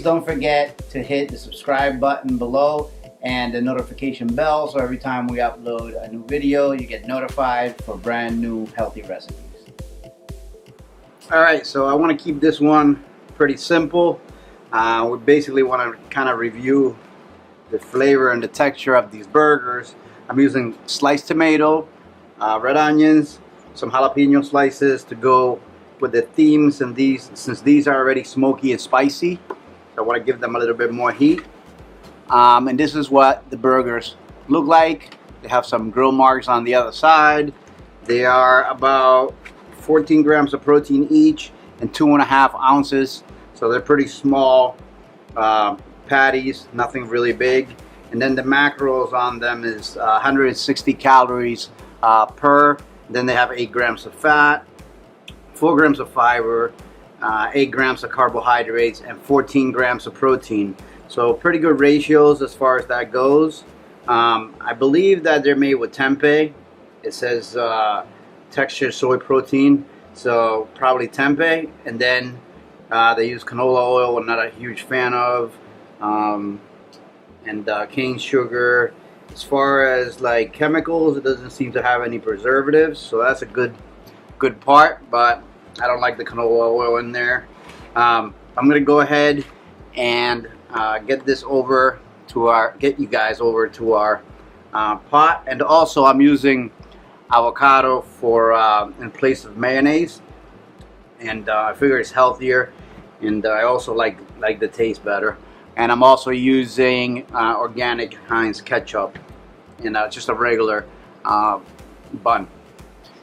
don't forget to hit the subscribe button below and the notification bell, so every time we upload a new video, you get notified for brand new healthy recipes. Alright, so I want to keep this one pretty simple. We basically want to kind of review the flavor and the texture of these burgers. I'm using sliced tomato, red onions, some jalapeno slices to go with the themes, and these, since these are already smoky and spicy, so I want to give them a little bit more heat. And this is what the burgers look like. They have some grill marks on the other side. They are about 14 grams of protein each and 2.5 ounces, so they're pretty small patties, nothing really big. And then the macros on them is 160 calories per. Then they have 8 grams of fat, 4 grams of fiber, 8 grams of carbohydrates, and 14 grams of protein. So pretty good ratios as far as that goes. I believe that they're made with tempeh. It says textured soy protein, so probably tempeh. And then they use canola oil, I'm not a huge fan of, and cane sugar. As far as like chemicals, it doesn't seem to have any preservatives, so that's a good part, but I don't like the canola oil in there. I'm gonna go ahead and get you guys over to our pot. And also I'm using avocado for in place of mayonnaise, and I figure it's healthier, and I also like the taste better. And I'm also using organic Heinz ketchup in just a regular bun.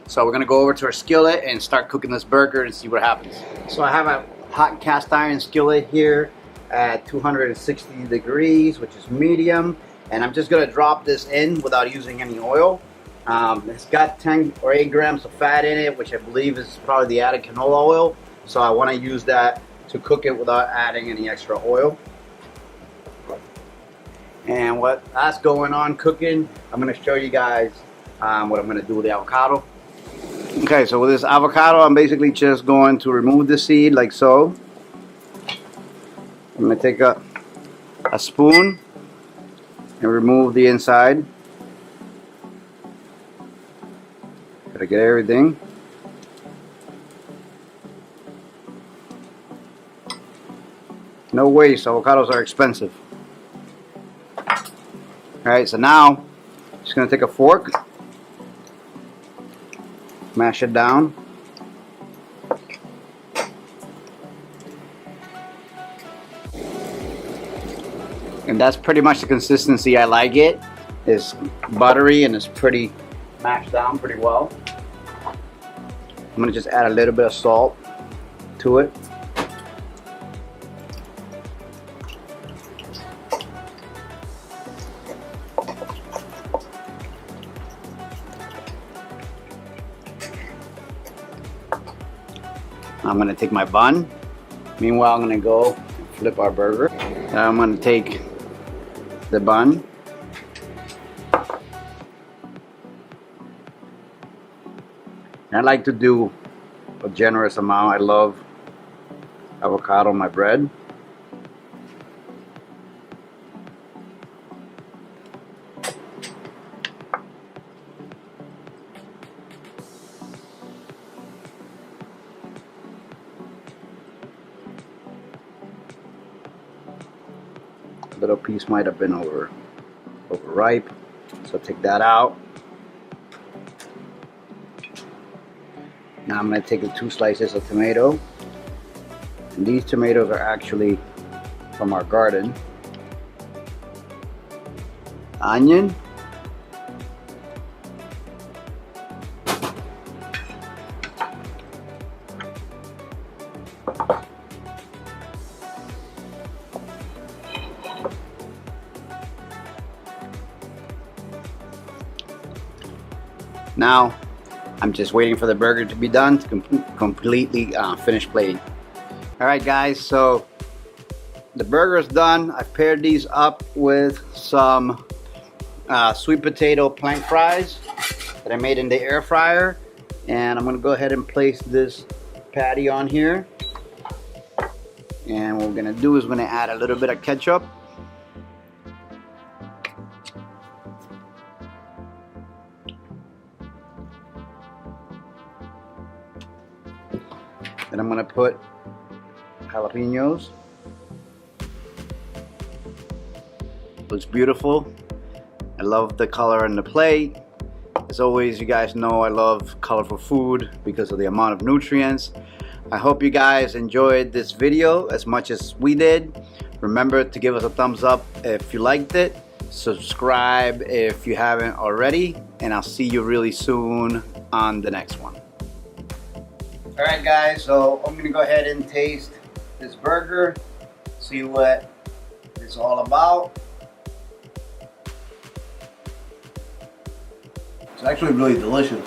So we're gonna go over to our skillet and start cooking this burger and see what happens. So I have a hot cast iron skillet here at 260 degrees, which is medium, and I'm just gonna drop this in without using any oil. It's got 10 or 8 grams of fat in it, which I believe is probably the added canola oil, so I want to use that to cook it without adding any extra oil. And what that's going on cooking, I'm going to show you guys what I'm going to do with the avocado. Okay, so with this avocado, I'm basically just going to remove the seed like so. I'm going to take a spoon and remove the inside. Gotta get everything. No waste, avocados are expensive. Alright, so now I'm just going to take a fork, mash it down. And that's pretty much the consistency I like it. It's buttery and it's pretty mashed down pretty well. I'm going to just add a little bit of salt to it. I'm going to take my bun. Meanwhile, I'm going to go flip our burger. Now I'm going to take the bun. I like to do a generous amount. I love avocado on my bread. A little piece might have been overripe, so take that out. Now I'm going to take the 2 slices of tomato, and these tomatoes are actually from our garden. Onion, now I'm just waiting for the burger to be done to completely finish plating. Alright guys, so the burger is done. I've paired these up with some sweet potato plank fries that I made in the air fryer, and I'm going to go ahead and place this patty on here. And what we're gonna do is we're gonna add a little bit of ketchup. Then I'm gonna put jalapenos. Looks beautiful. I love the color on the plate. As always, you guys know I love colorful food because of the amount of nutrients. I hope you guys enjoyed this video as much as we did. Remember to give us a thumbs up if you liked it. Subscribe if you haven't already. And I'll see you really soon on the next one. Alright guys, so I'm going to go ahead and taste this burger. See what it's all about. It's actually really delicious.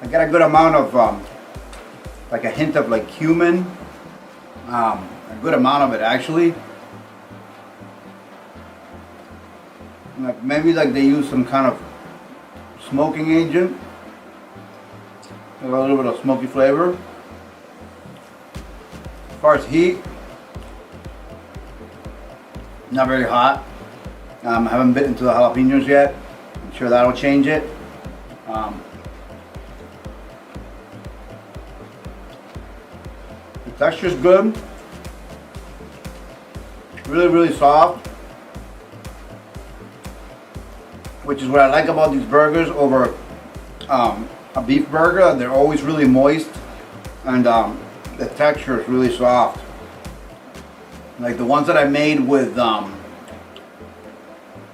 I got a good amount of like a hint of like cumin, a good amount of it actually. Like maybe like they use some kind of smoking agent, a little bit of smoky flavor. As far as heat, not very hot. I haven't bitten into the jalapenos yet. I'm sure that'll change it. The texture's good. Really soft. Which is what I like about these burgers over a beef burger. They're always really moist, and the texture is really soft. Like the ones that I made with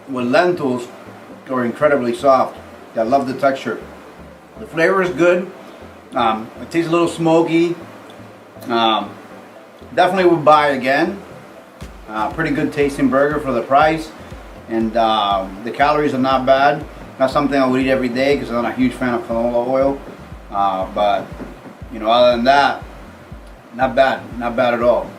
lentils are incredibly soft. I love the texture. The flavor is good. It tastes a little smoky. Definitely would buy again. Pretty good tasting burger for the price, and the calories are not bad. Not something I would eat every day because I'm not a huge fan of canola oil. But you know, other than that, not bad at all.